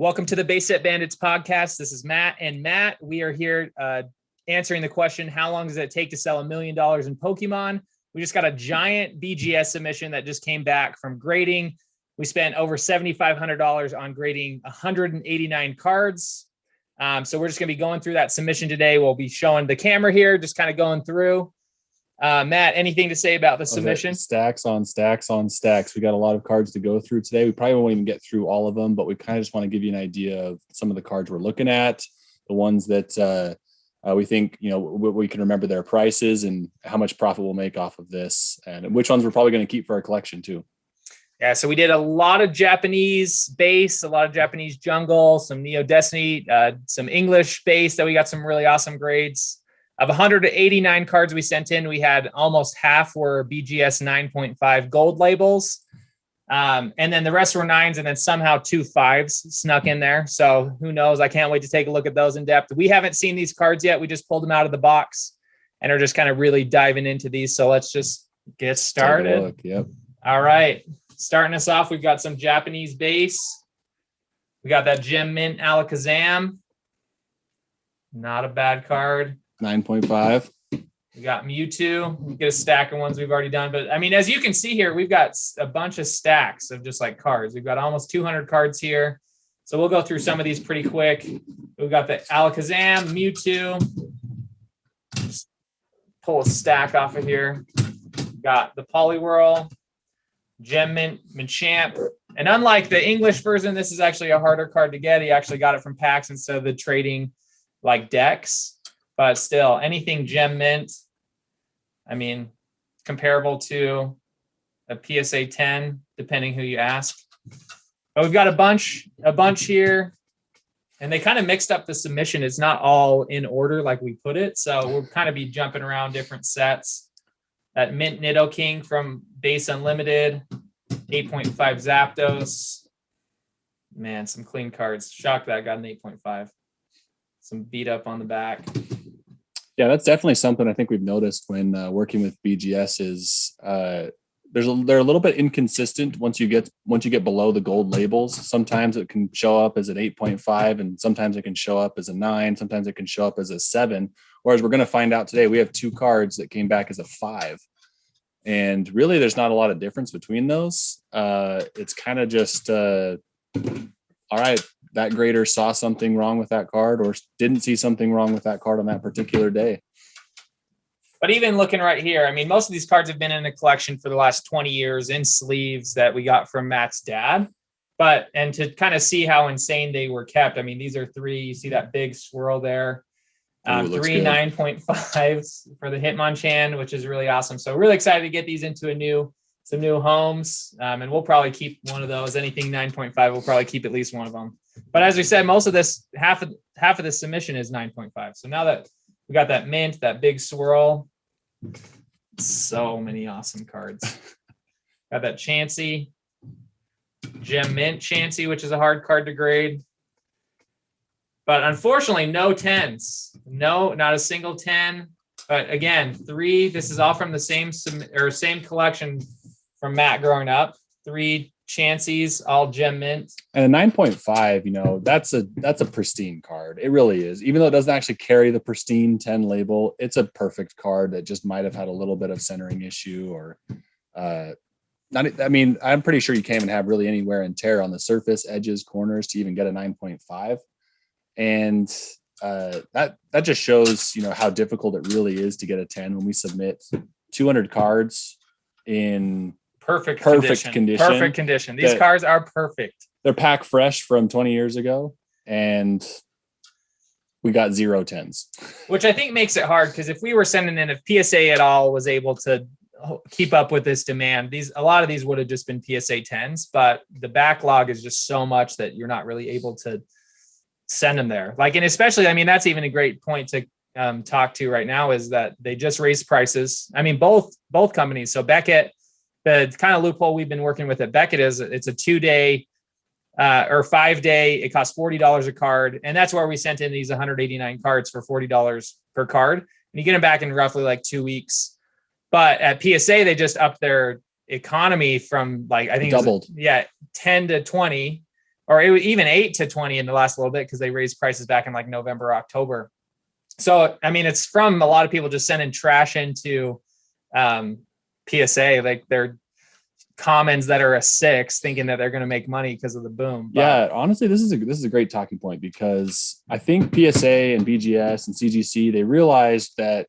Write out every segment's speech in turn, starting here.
Welcome to the Base Set Bandits podcast. This is Matt and Matt. We are here answering the question, how long does it take to sell $1 million in Pokemon? We just got a giant BGS submission that just came back from grading. We spent over $7,500 on grading 189 cards. So we're just going to be going through that submission today. We'll be showing the camera here, just kind of going through. Matt, anything to say about the submission? Stacks on stacks on stacks. We got a lot of cards to go through today. We probably won't even get through all of them, but we kind of just want to give you an idea of some of the cards we're looking at, the ones that we think, we can remember their prices and how much profit we'll make off of this, and which ones we're probably going to keep for our collection too. Yeah, so we did a lot of Japanese base, a lot of Japanese jungle, some Neo Destiny, some English base that we got some really awesome grades. Of 189 cards we sent in, we had almost half were BGS 9.5 gold labels. And then the rest were 9s, and then somehow 2 5s snuck in there. So who knows? I can't wait to take a look at those in depth. We haven't seen these cards yet. We just pulled them out of the box and are just kind of really diving into these. So let's just get started. Yep. All right. Starting us off, we've got some Japanese base. We got that Gem Mint Alakazam. Not a bad card. 9.5. We got Mewtwo. We get a stack of ones we've already done. But I mean, as you can see here, we've got a bunch of stacks of just like cards. We've got almost 200 cards here. So we'll go through some of these pretty quick. We've got the Alakazam, Mewtwo. Just pull a stack off of here. We've got the Poliwhirl, Gem Mint, Machamp. And unlike the English version, this is actually a harder card to get. He actually got it from packs instead of the trading like decks. But still, anything Gem Mint, I mean, comparable to a PSA 10, depending who you ask. But we've got a bunch here, and they kind of mixed up the submission. It's not all in order like we put it, so we'll kind of be jumping around different sets. That Mint Nidoking from Base Unlimited, 8.5 Zapdos. Man, some clean cards. Shocked that I got an 8.5. Some beat up on the back. Yeah, that's definitely something I think we've noticed when working with BGS is they're a little bit inconsistent once you get below the gold labels. Sometimes it can show up as an 8.5, and sometimes it can show up as a 9. Sometimes it can show up as a 7. Whereas we're going to find out today, we have 2 cards that came back as a 5, and really there's not a lot of difference between those. It's kind of just all right. That grader saw something wrong with that card or didn't see something wrong with that card on that particular day. But even looking right here, I mean, most of these cards have been in the collection for the last 20 years in sleeves that we got from Matt's dad. And to kind of see how insane they were kept, I mean, these are 3, you see that big swirl there. 3 9.5s for the Hitmonchan, which is really awesome. So really excited to get these into some new homes. And we'll probably keep one of those. Anything 9.5, we'll probably keep at least one of them. But as we said, most of this, half of the submission is 9.5. So now that we got that Mint, that big swirl, so many awesome cards. Got that Chansey, Gem Mint Chansey, which is a hard card to grade. But unfortunately, no 10s. No, not a single 10. But again, 3. This is all from the same collection from Matt growing up. 3 Chanseys, all Gem Mint. And a 9.5, that's a pristine card. It really is. Even though it doesn't actually carry the pristine 10 label, it's a perfect card that just might have had a little bit of centering issue or I'm pretty sure you can't even have really any wear and tear on the surface, edges, corners to even get a 9.5. And that just shows, how difficult it really is to get a 10 when we submit 200 cards in perfect condition. Perfect condition. These cards are perfect. They're pack fresh from 20 years ago, and we got 0 10s. Which I think makes it hard, because if we were sending in, if PSA at all was able to keep up with this demand, a lot of these would have just been PSA 10s, but the backlog is just so much that you're not really able to send them there. And especially, I mean, that's even a great point to talk to right now, is that they just raised prices. I mean, both companies. So Beckett, the kind of loophole we've been working with at Beckett is it's a 2-day or 5-day. It costs $40 a card. And that's where we sent in these 189 cards for $40 per card. And you get them back in roughly 2 weeks. But at PSA, they just upped their economy from I think doubled. 10 to 20. or it was even 8 to 20 in the last little bit because they raised prices back in like November, October. So, I mean, it's from a lot of people just sending trash into PSA, like they're commons that are a 6 thinking that they're going to make money because of the boom. But yeah, honestly, this is a great talking point, because I think PSA and BGS and CGC, they realized that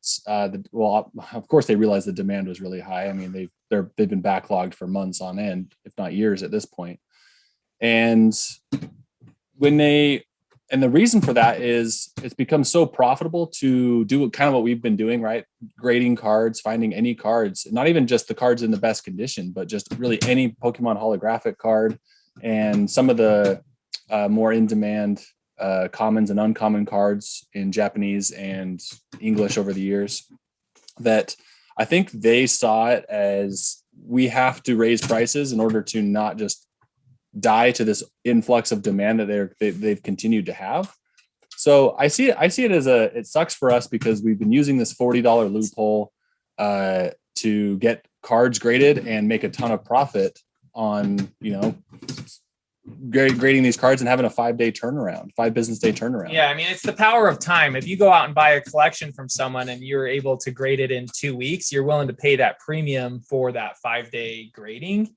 well, of course they realized the demand was really high. I mean, they've been backlogged for months on end, if not years at this point. And the reason for that is it's become so profitable to do kind of what we've been doing, right? Grading cards, finding any cards, not even just the cards in the best condition, but just really any Pokemon holographic card, and some of the more in demand commons and uncommon cards in Japanese and English over the years, that I think they saw it as, we have to raise prices in order to not just die to this influx of demand that they've continued to have. So I see it as it sucks for us, because we've been using this $40 loophole to get cards graded and make a ton of profit on, grading these cards and having a 5 business day turnaround. Yeah, I mean, it's the power of time. If you go out and buy a collection from someone and you're able to grade it in 2 weeks, you're willing to pay that premium for that 5-day grading.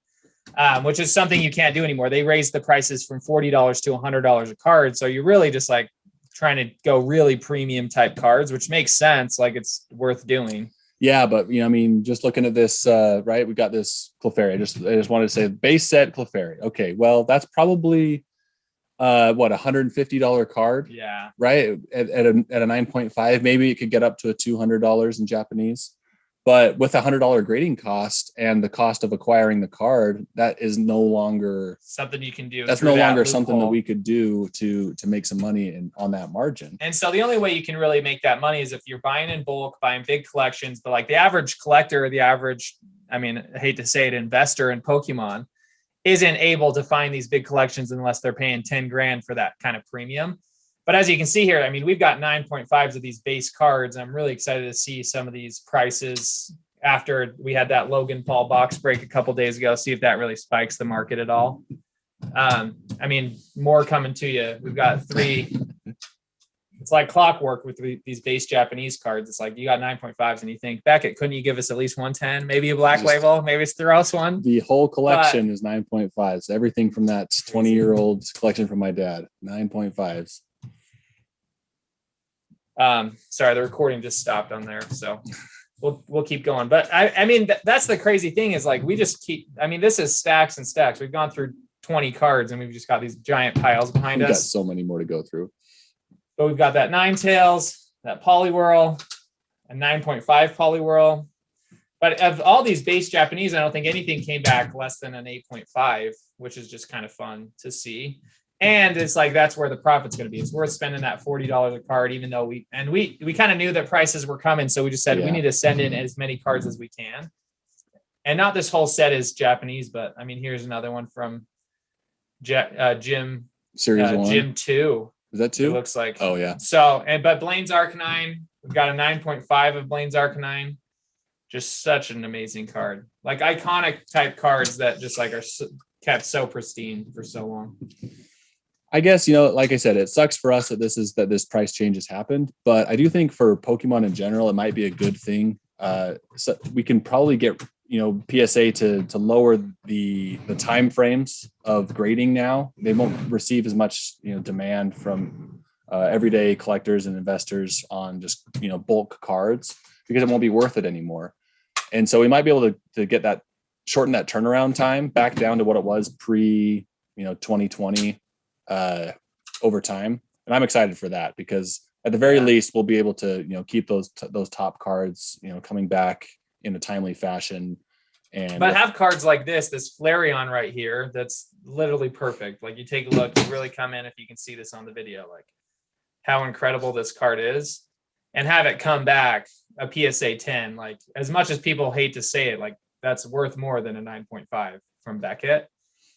Which is something you can't do anymore. They raised the prices from $40 to $100 a card. So you're really just like trying to go really premium type cards, which makes sense. Like, it's worth doing. Yeah, but I mean, just looking at this, right? We got this Clefairy. I just wanted to say base set Clefairy. Okay, well, that's probably what, $150 card? Yeah. Right? At a 9.5, maybe it could get up to a $200 in Japanese. But with $100 grading cost and the cost of acquiring the card, that is no longer something you can do. That's no longer something that we could do to make some money on that margin. And so the only way you can really make that money is if you're buying in bulk, buying big collections. But like the average collector, or the average, I mean, I hate to say it, investor in Pokemon isn't able to find these big collections unless they're paying 10 grand for that kind of premium. But as you can see here, I mean, we've got 9.5s of these base cards. I'm really excited to see some of these prices after we had that Logan Paul box break a couple days ago, see if that really spikes the market at all. I mean, more coming to you. We've got 3. It's like clockwork with these base Japanese cards. It's like you got 9.5s and you think, Beckett, couldn't you give us at least 110? Maybe a black label, maybe it's Theros one. The whole collection is 9.5s. Everything from that 20-year-old collection from my dad, 9.5s. Sorry, the recording just stopped on there, so we'll keep going. But I mean, that's the crazy thing is like we just keep. I mean, this is stacks and stacks. We've gone through 20 cards and we've just got these giant piles behind us. We've got so many more to go through. But we've got that Ninetales, that Poliwhirl, a 9.5 Poliwhirl. But of all these base Japanese, I don't think anything came back less than an 8.5, which is just kind of fun to see. And it's like, that's where the profit's going to be. It's worth spending that $40 a card, even though we kind of knew that prices were coming. So we just said, we need to send in as many cards as we can. And not this whole set is Japanese, but I mean, here's another one from Gym Series 1. Gym 2. Is that 2? It looks like. Oh, yeah. So, but Blaine's Arcanine, we've got a 9.5 of Blaine's Arcanine. Just such an amazing card. Like iconic type cards that just like are kept so pristine for so long. I guess, like I said, it sucks for us that this price change has happened, but I do think for Pokemon in general, it might be a good thing. So we can probably get, PSA to lower the time frames of grading now. They won't receive as much, demand from everyday collectors and investors on just, bulk cards, because it won't be worth it anymore. And so we might be able to get that, shorten that turnaround time back down to what it was pre, 2020. Over time, and I'm excited for that, because at the very least we'll be able to keep those top cards coming back in a timely fashion. But have cards like this Flareon right here that's literally perfect. Like, you take a look, you really come in, if you can see this on the video, like how incredible this card is, and have it come back a PSA 10. Like, as much as people hate to say it, like that's worth more than a 9.5 from Beckett.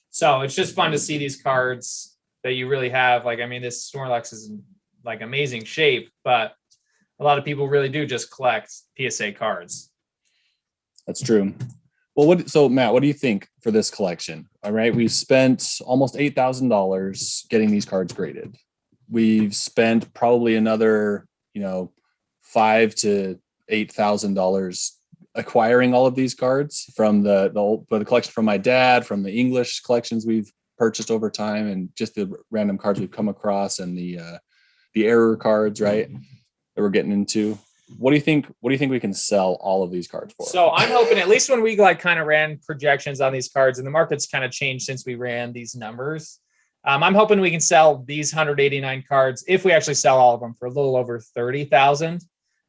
So it's just fun to see these cards that you really have. Like, I mean, this Snorlax is in like amazing shape, but a lot of people really do just collect PSA cards. That's true. Well, so Matt, what do you think for this collection? All right, we've spent almost $8,000 getting these cards graded. We've spent probably another, $5,000 to $8,000 acquiring all of these cards from the collection from my dad, from the English collections we've purchased over time, and just the random cards we've come across, and the error cards, right, that we're getting into. What do you think we can sell all of these cards for? So I'm hoping, at least when we kind of ran projections on these cards, and the market's kind of changed since we ran these numbers. I'm hoping we can sell these 189 cards, if we actually sell all of them, for a little over 30,000,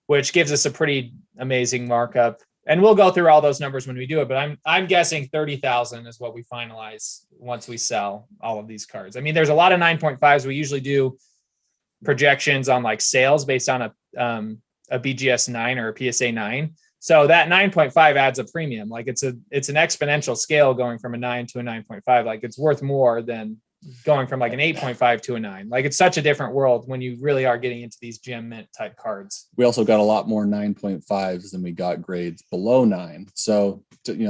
which gives us a pretty amazing markup. And we'll go through all those numbers when we do it, but I'm guessing 30,000 is what we finalize once we sell all of these cards. I mean, there's a lot of 9.5s. We usually do projections on like sales based on a BGS 9 or a PSA 9. So that 9.5 adds a premium. Like it's an exponential scale going from a 9 to a 9.5. Like it's worth more than going from like an 8.5 to a 9. Like it's such a different world when you really are getting into these gem mint type cards. We also got a lot more 9.5s than we got grades below 9. So,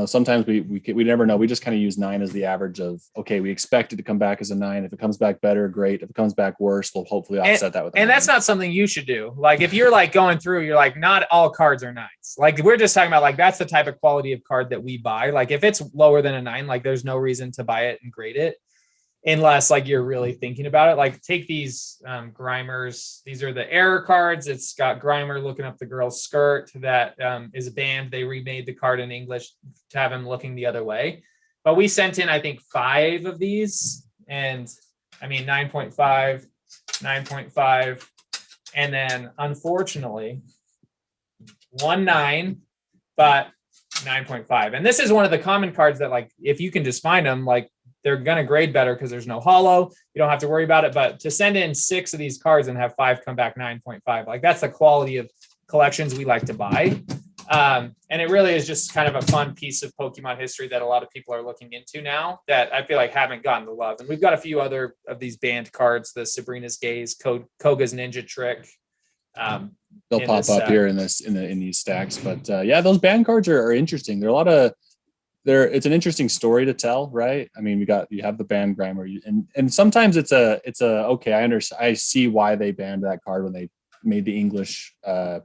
sometimes we never know. We just kind of use 9 as the average of, okay, we expect it to come back as a 9. If it comes back better, great. If it comes back worse, we'll hopefully offset that with a 9. And that's not something you should do. Like if you're like going through, you're like, not all cards are 9s. Like we're just talking about like, that's the type of quality of card that we buy. Like if it's lower than a 9, like there's no reason to buy it and grade it, unless like you're really thinking about it. Like take these Grimers. These are the error cards. It's got Grimer looking up the girl's skirt. That is banned. They remade the card in English to have him looking the other way. But we sent in, I think, 5 of these. And I mean, 9.5, 9.5. And then unfortunately, 1 9, but 9.5. And this is one of the common cards that, like, if you can just find them, like, they're going to grade better because there's no hollow. You don't have to worry about it. But to send in 6 of these cards and have 5 come back 9.5, like that's the quality of collections we like to buy. And it really is just kind of a fun piece of Pokemon history that a lot of people are looking into now that I feel like haven't gotten the love. And we've got a few other of these banned cards, the Sabrina's Gaze, Koga's Ninja Trick. They'll pop up here in these stacks. But yeah, those banned cards are interesting. There are a lot of, it's an interesting story to tell, right? I mean, you have the banned Grimer, and sometimes it's a okay, I see why they banned that card when they made the English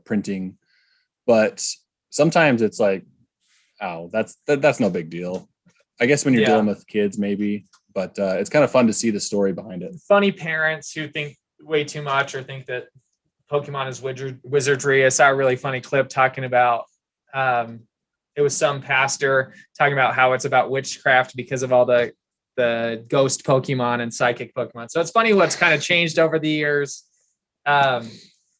printing, but sometimes it's like, oh, that's no big deal. I guess when you're dealing with kids, maybe, but it's kind of fun to see the story behind it. Funny parents who think way too much or think that Pokemon is wizardry. I saw a really funny clip talking about it was some pastor talking about how it's about witchcraft because of all the ghost Pokemon and psychic Pokemon. So it's funny what's kind of changed over the years. But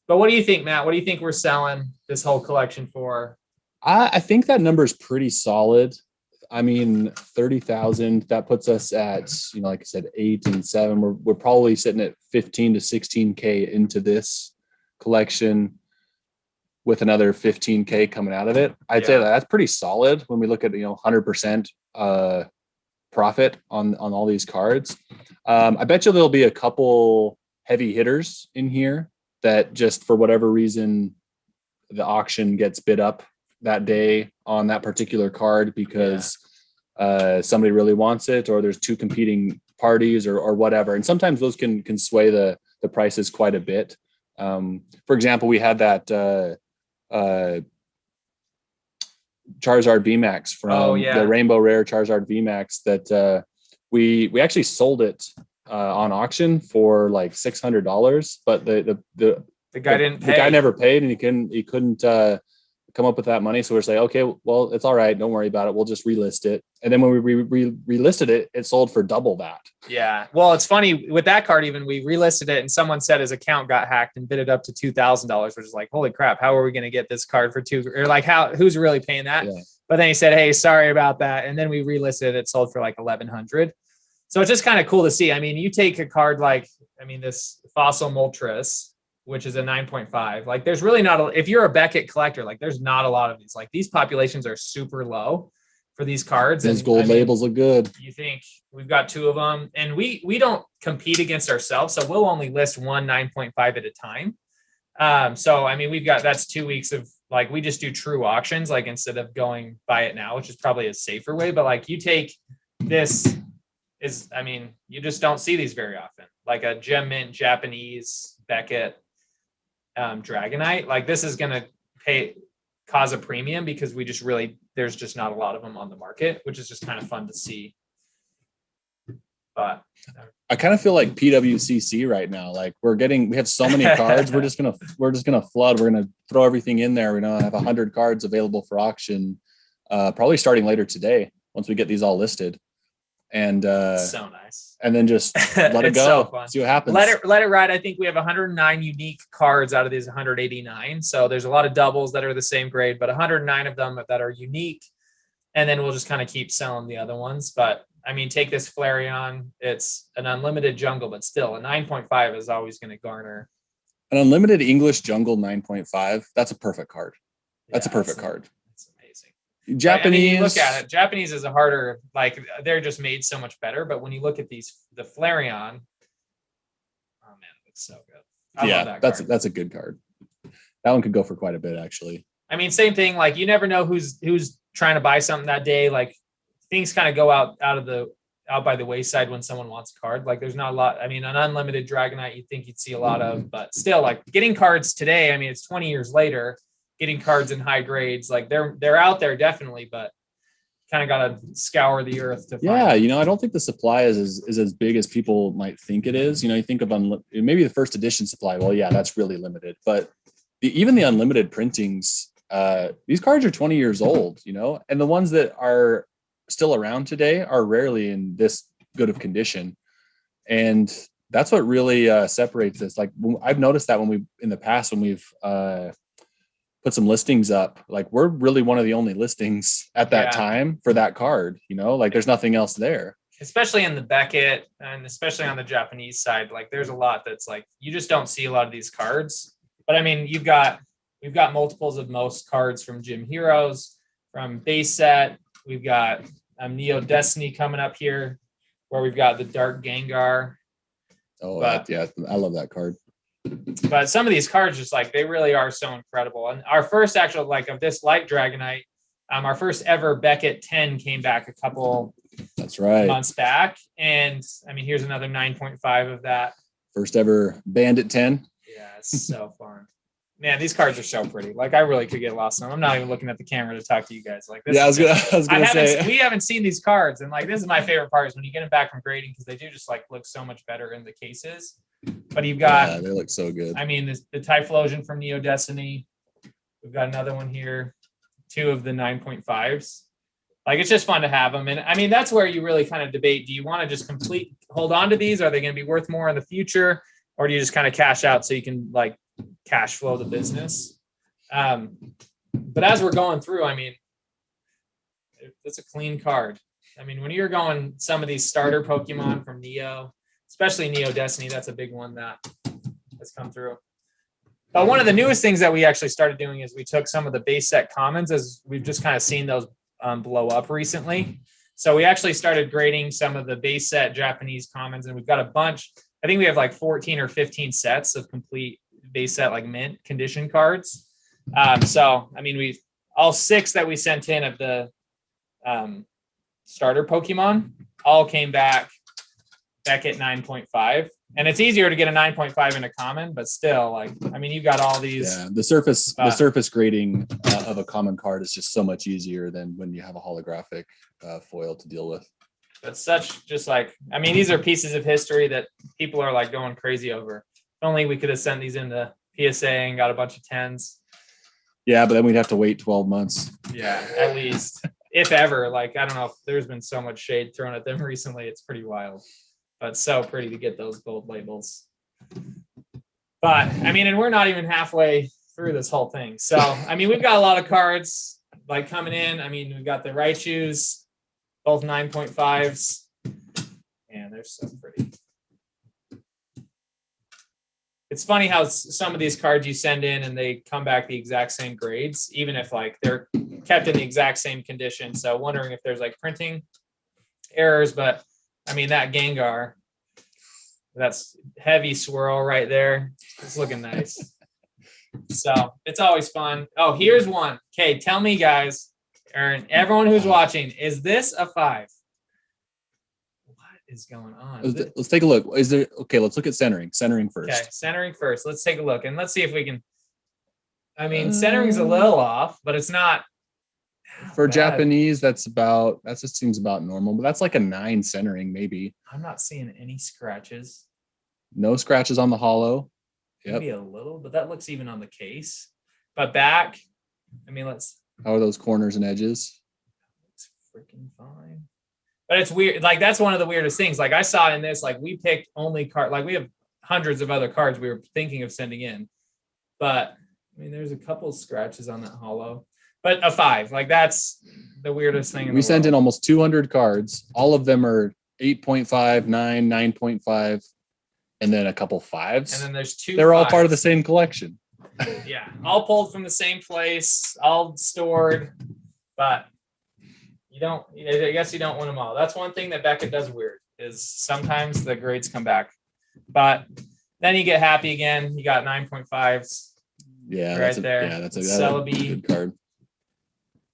what do you think, Matt? What do you think we're selling this whole collection for? I think that number is pretty solid. I mean, 30,000, that puts us at, like I said, 8 and 7. We're probably sitting at 15 to 16K into this collection, with another 15K coming out of it. I'd say that's pretty solid when we look at 100% profit on all these cards. I bet you there'll be a couple heavy hitters in here that just for whatever reason the auction gets bid up that day on that particular card because somebody really wants it, or there's 2 competing parties or whatever. And sometimes those can sway the prices quite a bit. For example, we had that Charizard VMAX from the Rainbow Rare Charizard VMAX that we actually sold it on auction for like $600, but the guy didn't pay. The guy never paid, and he couldn't come up with that money. So we're saying, okay, well, it's all right, don't worry about it, we'll just relist it. And then when we relisted it, it sold for double that. Yeah, well, it's funny with that card, even we relisted it and someone said his account got hacked and bid it up to $2,000, which is like, holy crap, how are we going to get this card for who's really paying that? But then he said, hey, sorry about that, and then we relisted it sold for like $1,100. So it's just kind of cool to see. I mean, you take a card like, this Fossil Moltres, which is a 9.5. Like there's really if you're a Beckett collector, like there's not a lot of these. Like these populations are super low for these cards. Those gold labels look good. You think we've got 2 of them, and we don't compete against ourselves. So we'll only list one 9.5 at a time. So, we've got, that's 2 weeks of like we just do true auctions, like instead of going buy it now, which is probably a safer way. But like you take this is, I mean, you just don't see these very often. Like a gem mint Japanese Beckett Dragonite, like this is gonna cause a premium because we just really, there's just not a lot of them on the market, which is just kind of fun to see. But I kind of feel like PWCC right now. Like we have so many cards. We're just gonna flood. We're gonna throw everything in there. We're gonna have 100 cards available for auction, probably starting later today once we get these all listed. And so nice. And then just let it go. So see what happens. Let it ride. I think we have 109 unique cards out of these 189. So there's a lot of doubles that are the same grade, but 109 of them that are unique. And then we'll just kind of keep selling the other ones. But I mean, take this Flareon. It's an unlimited jungle, but still a 9.5 is always going to garner. An unlimited English jungle 9.5. That's a perfect card. That's a perfect card. It's amazing. Japanese. I mean, you look at it. Japanese is a harder, like they're just made so much better. But when you look at the Flareon, oh man, it looks so good. I love that that's a good card. That one could go for quite a bit, actually. I mean, same thing. Like you never know who's trying to buy something that day. Like things kind of go out by the wayside when someone wants a card. Like there's not a lot. I mean, an unlimited Dragonite, you'd think you'd see a lot of, but still, like getting cards today. I mean, it's 20 years later. Getting cards in high grades, like they're out there definitely, but kind of got to scour the earth to find them. You know, I don't think the supply is as big as people might think it is. You know, you think of maybe the first edition supply. Well, yeah, that's really limited, but even the unlimited printings, these cards are 20 years old, you know, and the ones that are still around today are rarely in this good of condition. And that's what really separates this. Like I've noticed that when we've put some listings up, like we're really one of the only listings at that time for that card, you know, like there's nothing else there. Especially in the Beckett and especially on the Japanese side, like there's a lot that's like, you just don't see a lot of these cards. But I mean, we've got multiples of most cards from Gym Heroes, from base set. We've got Neo Destiny coming up here where we've got the Dark Gengar. Oh, yeah. I love that card. But some of these cards, just like they really are so incredible. And our first actual, like of this light Dragonite, our first ever Beckett 10 came back a couple months back. And I mean, here's another 9.5 of that. First ever Bandit 10. Yeah, it's so fun. Man, these cards are so pretty. Like I really could get lost in them. I'm not even looking at the camera to talk to you guys. Like this. Yeah, I was gonna say we haven't seen these cards, and like this is my favorite part is when you get them back from grading because they do just like look so much better in the cases. But you've got they look so good. I mean, the Typhlosion from Neo Destiny. We've got another one here, 2 of the 9.5s. Like it's just fun to have them, and I mean that's where you really kind of debate: do you want to just hold on to these? Are they going to be worth more in the future, or do you just kind of cash out so you can like cash flow the business? But as we're going through, I mean, it's a clean card. I mean, when you're going some of these starter Pokemon from Neo, especially Neo Destiny, that's a big one that has come through. But one of the newest things that we actually started doing is we took some of the base set commons, as we've just kind of seen those blow up recently. So we actually started grading some of the base set Japanese commons, and we've got a bunch. I think we have like 14 or 15 sets of complete base set like mint condition cards. So I mean, all 6 that we sent in of the starter Pokemon all came back at 9.5, and it's easier to get a 9.5 in a common, but still, like I mean, you've got all these. Yeah, the surface grading of a common card is just so much easier than when you have a holographic foil to deal with. But just like I mean, these are pieces of history that people are like going crazy over. If only we could have sent these into PSA and got a bunch of 10s. Yeah, but then we'd have to wait 12 months. Yeah, at least. If ever. Like, I don't know if there's been so much shade thrown at them recently. It's pretty wild. But so pretty to get those gold labels. But, I mean, and we're not even halfway through this whole thing. So, I mean, we've got a lot of cards, like, coming in. I mean, we've got the Raichus, both 9.5s. Man, they're so pretty. It's funny how some of these cards you send in and they come back the exact same grades, even if like they're kept in the exact same condition. So wondering if there's like printing errors, but I mean, that Gengar, that's heavy swirl right there. It's looking nice. So it's always fun. Oh, here's one. Okay, tell me, guys, or everyone who's watching, is this a 5? What is going on? Let's take a look. Is there? Okay, let's look at centering. Centering first. Okay, centering first. Let's take a look and let's see if we can. I mean, centering's a little off, but it's not. For bad. Japanese, that just seems about normal, but that's like a 9 centering, maybe. I'm not seeing any scratches. No scratches on the hollow. Yep. Maybe a little, but that looks even on the case. But back, I mean, how are those corners and edges? Looks freaking fine. But it's weird. Like, that's one of the weirdest things. Like, I saw in this, like, we picked only card. Like, we have hundreds of other cards we were thinking of sending in. But, I mean, there's a couple scratches on that hollow. But a 5. Like, that's the weirdest thing. We sent in almost 200 cards. All of them are 8.5, 9, 9.5, and then a couple 5s. And then there's 2. They're 5s. all part of the same collection. Yeah, all pulled from the same place, all stored. But I guess you don't win them all. That's one thing that Beckett does weird, is sometimes the grades come back. But then you get happy again. You got 9.5s. Yeah, right there. Yeah, that's a Celebi. good card.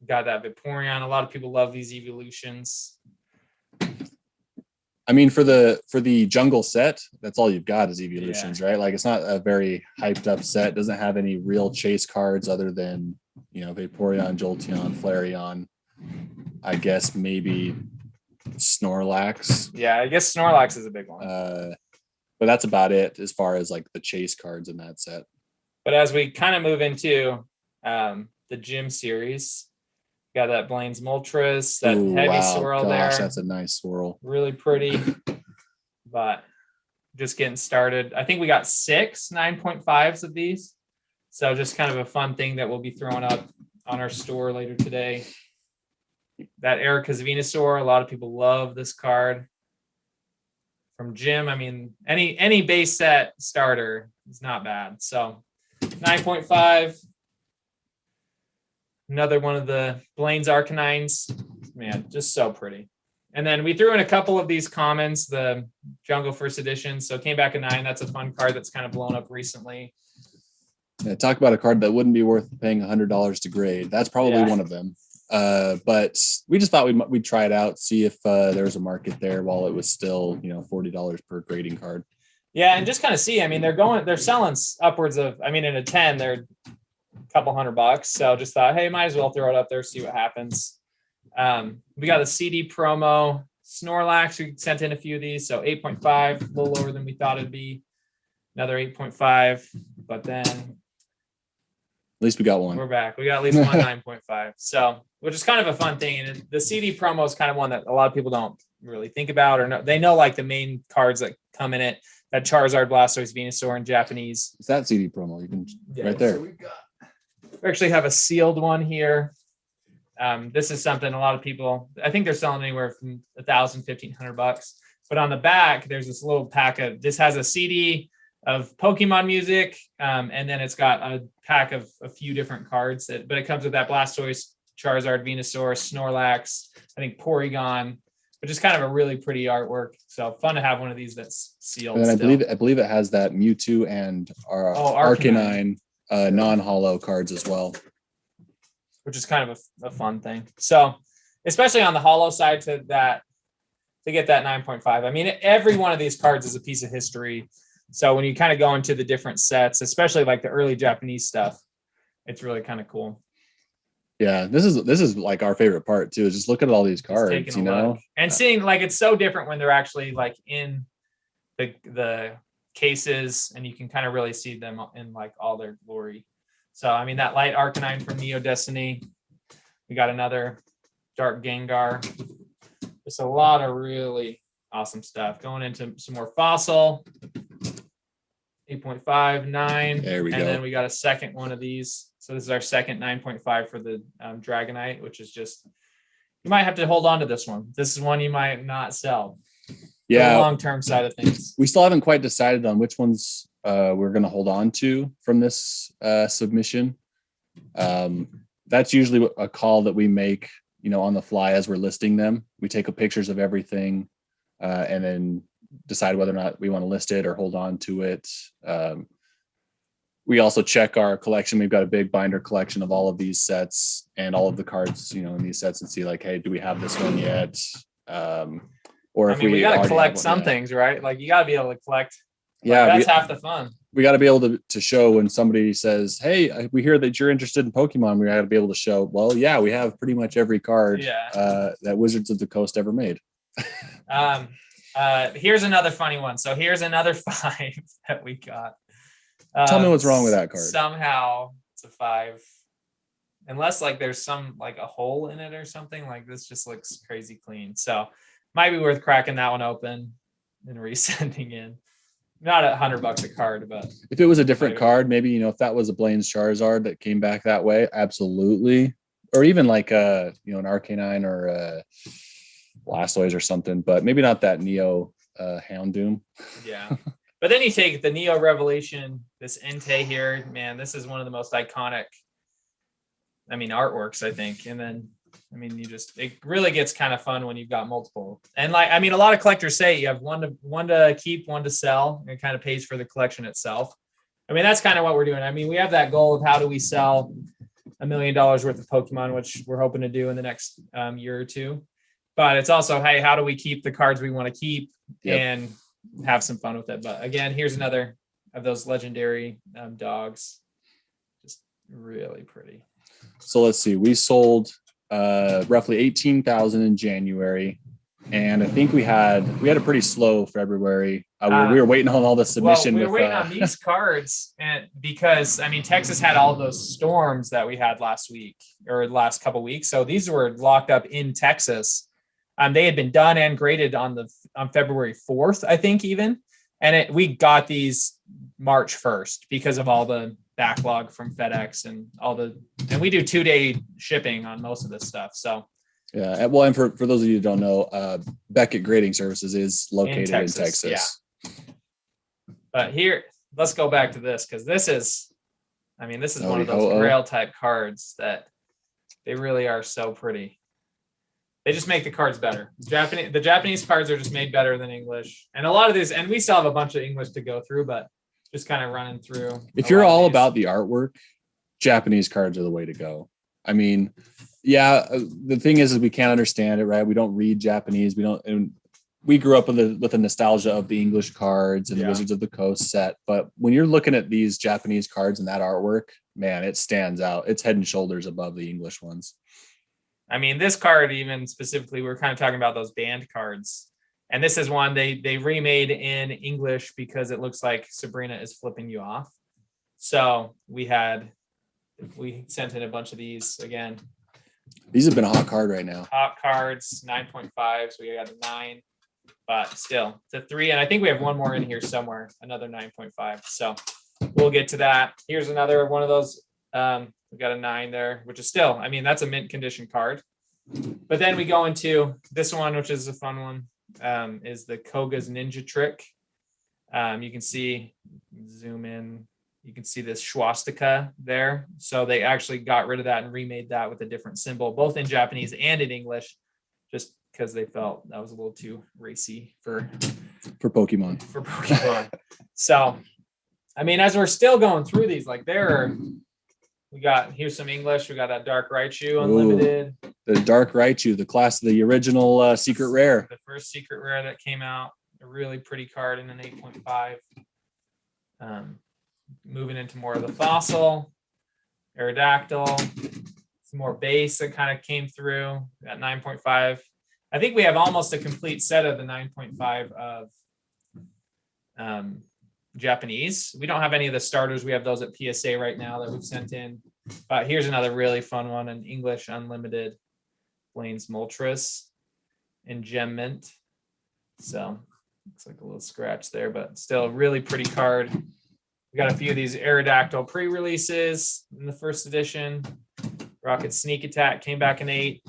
Got that Vaporeon. A lot of people love these evolutions. I mean, for the jungle set, that's all you've got is evolutions, right? Like, it's not a very hyped up set. Doesn't have any real chase cards other than, Vaporeon, Jolteon, Flareon. I guess maybe Snorlax. Yeah, I guess Snorlax is a big one. But that's about it as far as like the chase cards in that set. But as we kind of move into the gym series, got that Blaine's Moltres, that heavy swirl there. That's a nice swirl. Really pretty, but just getting started. I think we got 6 9.5s of these. So just kind of a fun thing that we'll be throwing up on our store later today. That Erica's Venusaur, a lot of people love this card. From Jim, I mean, any base set starter is not bad. So 9.5. Another one of the Blaine's Arcanines. Man, just so pretty. And then we threw in a couple of these commons, the Jungle First Edition. So it came back a 9. That's a fun card that's kind of blown up recently. Yeah, talk about a card that wouldn't be worth paying $100 to grade. That's probably one of them. But we just thought we'd try it out, see if there was a market there while it was still, $40 per grading card. Yeah, and just kind of see. I mean, they're selling upwards of, I mean, in a 10, they're a couple $100. So just thought, hey, might as well throw it up there, see what happens. We got a CD promo Snorlax. We sent in a few of these, so 8.5, a little lower than we thought it'd be. Another 8.5, but then at least we got one. We're back. We got at least one 9.5. So, which is kind of a fun thing. And the CD promo is kind of one that a lot of people don't really think about or know. They know like the main cards that come in it. That Charizard, Blastoise, Venusaur in Japanese. It's that CD promo. You can right there. So we actually have a sealed one here. This is something a lot of people, I think they're selling anywhere from $1,000, $1,500. But on the back, there's this little pack of, this has a CD of Pokemon music, and then it's got a pack of a few different cards but it comes with that Blastoise, Charizard, Venusaur, Snorlax, I think Porygon, which is kind of a really pretty artwork. So fun to have one of these that's sealed. And then I believe it has that Mewtwo and Arcanine non-hollow cards as well, which is kind of a fun thing. So especially on the hollow side to get that 9.5. I mean, every one of these cards is a piece of history. So when you kind of go into the different sets, especially like the early Japanese stuff, it's really kind of cool. Yeah, this is like our favorite part too, is just looking at all these cards, and seeing like it's so different when they're actually like in the cases, and you can kind of really see them in like all their glory. So I mean, that light Arcanine from Neo Destiny. We got another Dark Gengar. Just a lot of really awesome stuff. Going into some more fossil. 8.5, 9. There we go. And then we got a second one of these. So this is our second 9.5 for the Dragonite, which is just, you might have to hold on to this one. This is one you might not sell. Yeah. The long-term side of things. We still haven't quite decided on which ones we're going to hold on to from this submission. That's usually a call that we make, on the fly as we're listing them. We take pictures of everything and then decide whether or not we want to list it or hold on to it. we also check our collection. We've got a big binder collection of all of these sets and all of the cards, in these sets, and see like, hey, do we have this one yet? Or if we got to collect some yeah. things, right? Like you got to be able to collect. Yeah, that's half the fun. We got to be able to show when somebody says, hey, we hear that you're interested in Pokemon. We got to be able to show, well, yeah, we have pretty much every card that Wizards of the Coast ever made. Here's another funny one. So here's another 5 that we got. Tell me what's wrong with that card. Somehow it's a 5. Unless like there's some like a hole in it or something, like this just looks crazy clean. So might be worth cracking that one open and resending in. Not $100 a card, but if it was a different card, maybe, if that was a Blaine's Charizard that came back that way, absolutely. Or even like an Arcanine or a Blastoise or something, but maybe not that Neo Houndoom. Yeah. But then you take the Neo Revelation, this Entei here, man, this is one of the most iconic, artworks, I think. And then, it really gets kind of fun when you've got multiple. And a lot of collectors say you have one to keep, one to sell. It kind of pays for the collection itself. That's kind of what we're doing. We have that goal of how do we sell $1 million worth of Pokemon, which we're hoping to do in the next year or two. But it's also, hey, how do we keep the cards we want to keep and have some fun with it? But again, here's another of those legendary dogs. Just really pretty. So let's see. We sold roughly 18,000 in January, and I think we had a pretty slow February. We were waiting on all the submission. We were waiting on these cards, and because Texas had all those storms that we had last week or last couple of weeks, so these were locked up in Texas. They had been done and graded on February 4th, I think, even, and we got these March 1st because of all the backlog from FedEx and we do 2-day shipping on most of this stuff. So yeah, well, and for those of you who don't know, Beckett Grading Services is located in Texas. Yeah. But here, let's go back to this, because this is one of those Grail type cards that they really are so pretty. They just make the cards better. The Japanese cards are just made better than English, and a lot of these, and we still have a bunch of English to go through, but just kind of running through. If you're all about the artwork, Japanese cards are the way to go. Yeah, the thing is we can't understand it, right? We don't read Japanese. We grew up with the nostalgia of the English cards and the Wizards of the Coast set. But when you're looking at these Japanese cards and that artwork, man, it stands out. It's head and shoulders above the English ones. This card, even specifically, we're kind of talking about those banned cards. And this is one they remade in English because it looks like Sabrina is flipping you off. So we sent in a bunch of these again. These have been a hot card right now. Hot cards, 9.5. So we got a 9, but still it's a 3. And I think we have one more in here somewhere, another 9.5. So we'll get to that. Here's another one of those. We got a 9 there, which is still, that's a mint condition card. But then we go into this one, which is a fun one, is the Koga's Ninja Trick. You can see, zoom in, you can see this swastika there. So they actually got rid of that and remade that with a different symbol, both in Japanese and in English, just because they felt that was a little too racy for Pokemon. So, as we're still going through these, here's some English. We got that Dark Raichu Unlimited. Ooh, the Dark Raichu, the original secret rare. The first secret rare that came out. A really pretty card in an 8.5. Moving into more of the fossil. Aerodactyl. Some more base that kind of came through at 9.5. I think we have almost a complete set of the 9.5 of Japanese. We don't have any of the starters. We have those at PSA right now that we've sent in. But here's another really fun one, an English Unlimited Blaine's Moltres in Gem Mint. So looks like a little scratch there, but still a really pretty card. We got a few of these Aerodactyl pre-releases in the first edition. Rocket Sneak Attack came back in 8.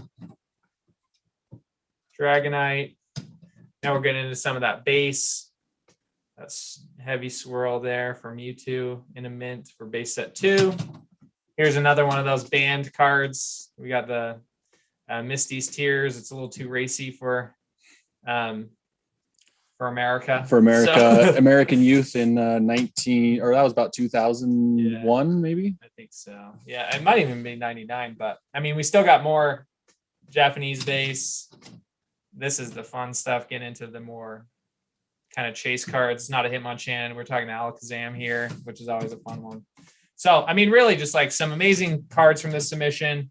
Dragonite. Now we're getting into some of that base. That's Heavy Swirl there for Mewtwo in a mint for base set 2. Here's another one of those banned cards. We got the Misty's Tears. It's a little too racy for for America. So. American youth in 19, or that was about 2001, maybe. I think so. Yeah, it might even be 99, but I mean, we still got more Japanese base. This is the fun stuff. Getting into the more kind of chase cards. It's not a Hitmonchan. We're talking Alakazam here, which is always a fun one. So, I mean, really just like some amazing cards from this submission.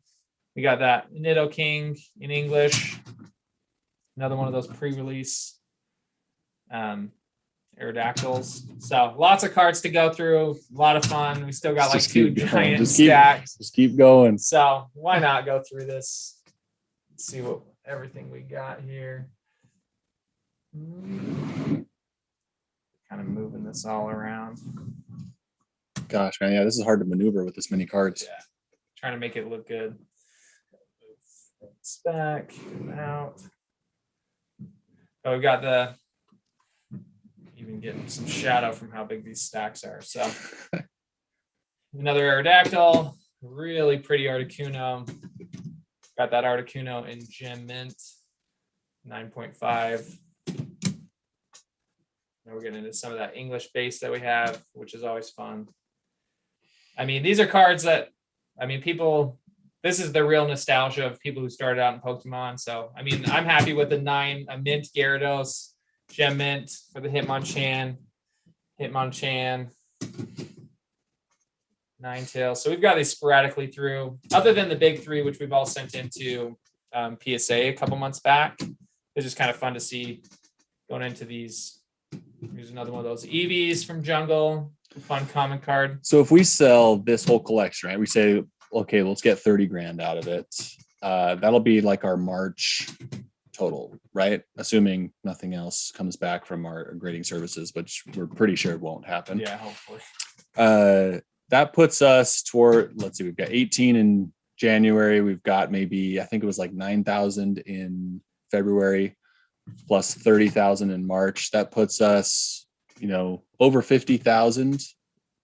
We got that Nidoking in English. Another one of those pre-release Aerodactyls. So lots of cards to go through. A lot of fun. We still got like two giant stacks. Just keep going. So why not go through this? Let's see what everything we got here. Kind of moving this all around. Gosh, man, yeah, this is hard to maneuver with this many cards. Yeah, trying to make it look good. It's back out. Oh, we've got the even getting some shadow from how big these stacks are. So another Aerodactyl, really pretty Articuno. Got that Articuno in Gem Mint, 9.5. Now we're getting into some of that English base that we have, which is always fun. I mean, these are cards that, I mean, people, this is the real nostalgia of people who started out in Pokemon. So, I mean, I'm happy with the 9, a Mint Gyarados, Gem Mint for the Hitmonchan, Ninetales. So we've got these sporadically through, other than the big 3, which we've all sent into PSA a couple months back. It's just kind of fun to see going into these. Here's another one of those Eevees from Jungle, fun common card. So if we sell this whole collection, right, we say, okay, let's get 30 grand out of it. That'll be like our March total, right? Assuming nothing else comes back from our grading services, which we're pretty sure won't happen. Yeah, hopefully. That puts us toward, let's see, we've got 18 in January. We've got maybe, I think it was like 9,000 in February, plus 30,000 in March. That puts us, you know, over 50,000,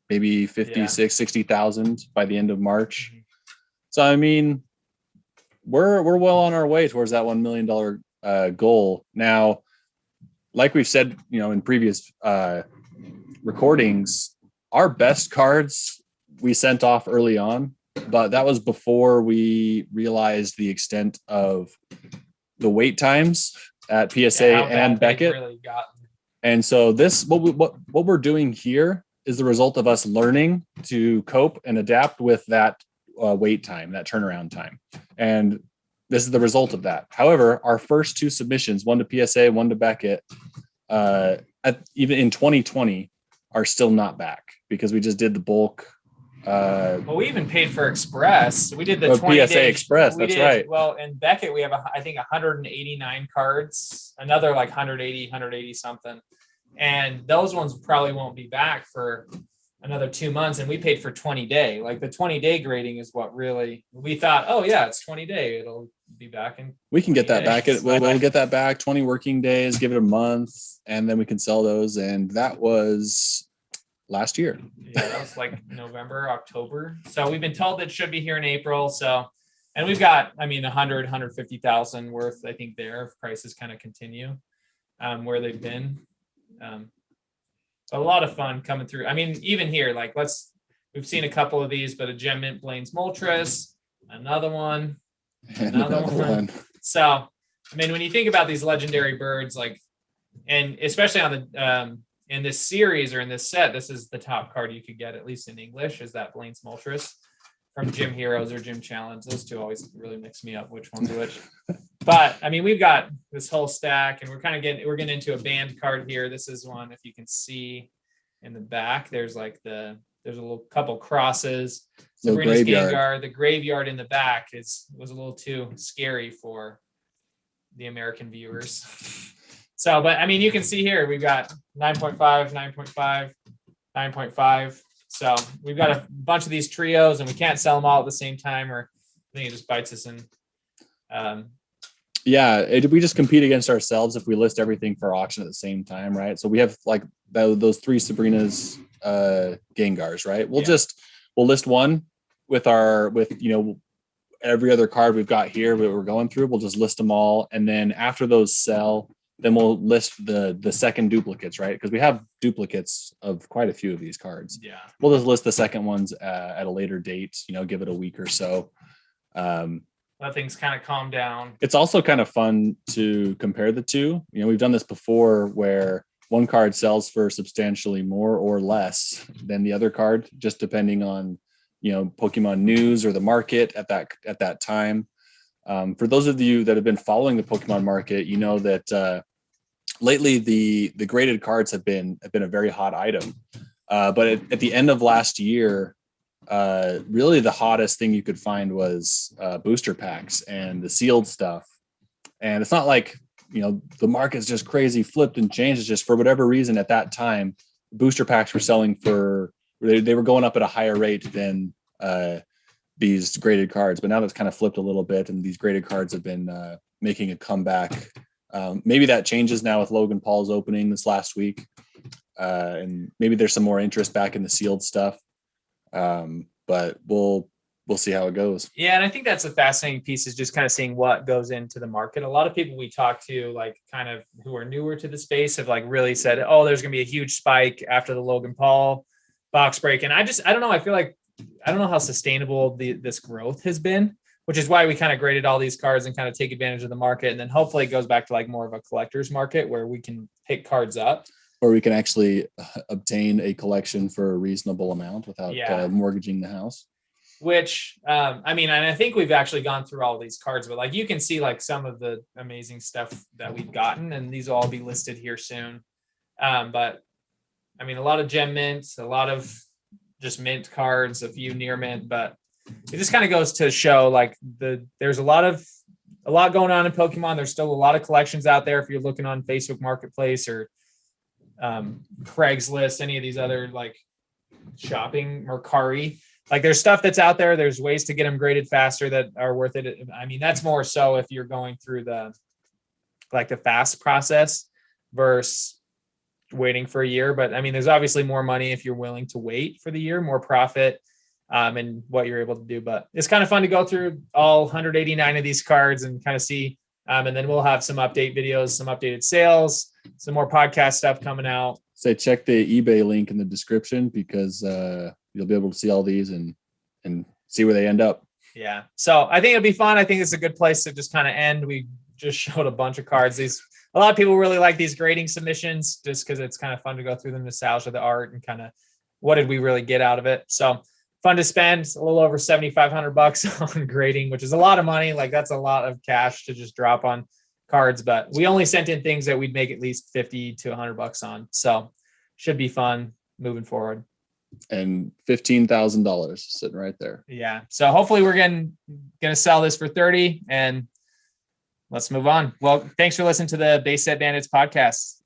maybe 56, 60,000 by the end of March. Mm-hmm. So, I mean, we're well on our way towards that $1 million goal. Now, like we've said, you know, in previous recordings, our best cards we sent off early on, but that was before we realized the extent of the wait times at PSA and Beckett. Really and so this, what we're doing here is the result of us learning to cope and adapt with that wait time, that turnaround time. And this is the result of that. However, our first 2 submissions, one to PSA, one to Beckett, even in 2020, are still not back because we just did the bulk. Well, we even paid for Express. We did the 20 PSA Express. That's right. Well, in Beckett, we have, I think, 189 cards, another like 180 something. And those ones probably won't be back for another 2 months. And we paid for 20-day. Like the 20-day grading is what really, we thought, oh, yeah, it's 20-day. It'll be back in. We can get that back. We'll get that back 20 working days, give it a month, and then we can sell those. And that was last year. Yeah, that was like November, October. So we've been told that it should be here in April. So, and we've got, I mean, 150,000 worth, I think, there if prices kind of continue where they've been. A lot of fun coming through. I mean, even here, like we've seen a couple of these, but a Gem Mint Blaine's Moltres, another one. So, I mean, when you think about these legendary birds, like, and especially on the, in this series or in this set, this is the top card you could get, at least in English, is that Blaine's Moltres from Gym Heroes or Gym Challenge. Those two always really mix me up, which one's which. But I mean, we've got this whole stack, and we're getting into a band card here. This is one, if you can see in the back, there's a little couple crosses. Sabrina's Gengar, the graveyard in the back was a little too scary for the American viewers. So, but I mean, you can see here, we've got 9.5, 9.5, 9.5. So we've got a bunch of these trios, and we can't sell them all at the same time, or I think it just bites us in. We just compete against ourselves if we list everything for auction at the same time, right? So we have like those 3 Sabrina's Gengars, right? We'll list one with every other card we've got here that we're going through. We'll just list them all, and then after those sell, then we'll list the second duplicates, right? Because we have duplicates of quite a few of these cards. Yeah. We'll just list the second ones at a later date, give it a week or so. Let things kind of calm down. It's also kind of fun to compare the two. We've done this before where one card sells for substantially more or less than the other card, just depending on, Pokemon news or the market at that time. For those of you that have been following the Pokemon market, you know that lately the graded cards have been a very hot item. But at the end of last year, really the hottest thing you could find was booster packs and the sealed stuff. And it's not like, the market's just crazy flipped and changed. It's just for whatever reason at that time, booster packs were selling they were going up at a higher rate than these graded cards. But now that's kind of flipped a little bit, and these graded cards have been making a comeback. Maybe that changes now with Logan Paul's opening this last week. And maybe there's some more interest back in the sealed stuff. But we'll see how it goes. Yeah. And I think that's a fascinating piece, is just kind of seeing what goes into the market. A lot of people we talk to, like kind of who are newer to the space, have like really said, oh, there's going to be a huge spike after the Logan Paul box break. And I don't know. I feel like, I don't know how sustainable this growth has been, which is why we kind of graded all these cards and kind of take advantage of the market. And then hopefully it goes back to like more of a collector's market where we can pick cards up. Or we can actually obtain a collection for a reasonable amount without mortgaging the house. Which, and I think we've actually gone through all these cards, but like you can see like some of the amazing stuff that we've gotten, and these will all be listed here soon. But a lot of gem mints, a lot of just mint cards, a few near mint, but it just kind of goes to show like there's a lot going on in Pokemon. There's still a lot of collections out there. If you're looking on Facebook Marketplace or Craigslist, any of these other like shopping, Mercari, like there's stuff that's out there. There's ways to get them graded faster that are worth it. That's more so if you're going through the fast process versus waiting for a year. But there's obviously more money if you're willing to wait for the year, more profit, and what you're able to do. But it's kind of fun to go through all 189 of these cards and kind of see. And then we'll have some update videos, some updated sales, some more podcast stuff coming out. So check the eBay link in the description, because you'll be able to see all these and see where they end up. Yeah. So I think it'll be fun. I think it's a good place to just kind of end. We just showed a bunch of cards. A lot of people really like these grading submissions just because it's kind of fun to go through the nostalgia, the art, and kind of what did we really get out of it. So fun to spend a little over $7,500 on grading, which is a lot of money. Like that's a lot of cash to just drop on cards, but we only sent in things that we'd make at least $50 to $100 on. So should be fun moving forward. And $15,000 sitting right there. Yeah. So hopefully we're going to sell this for 30, and let's move on. Well, thanks for listening to the Base Set Bandits podcast.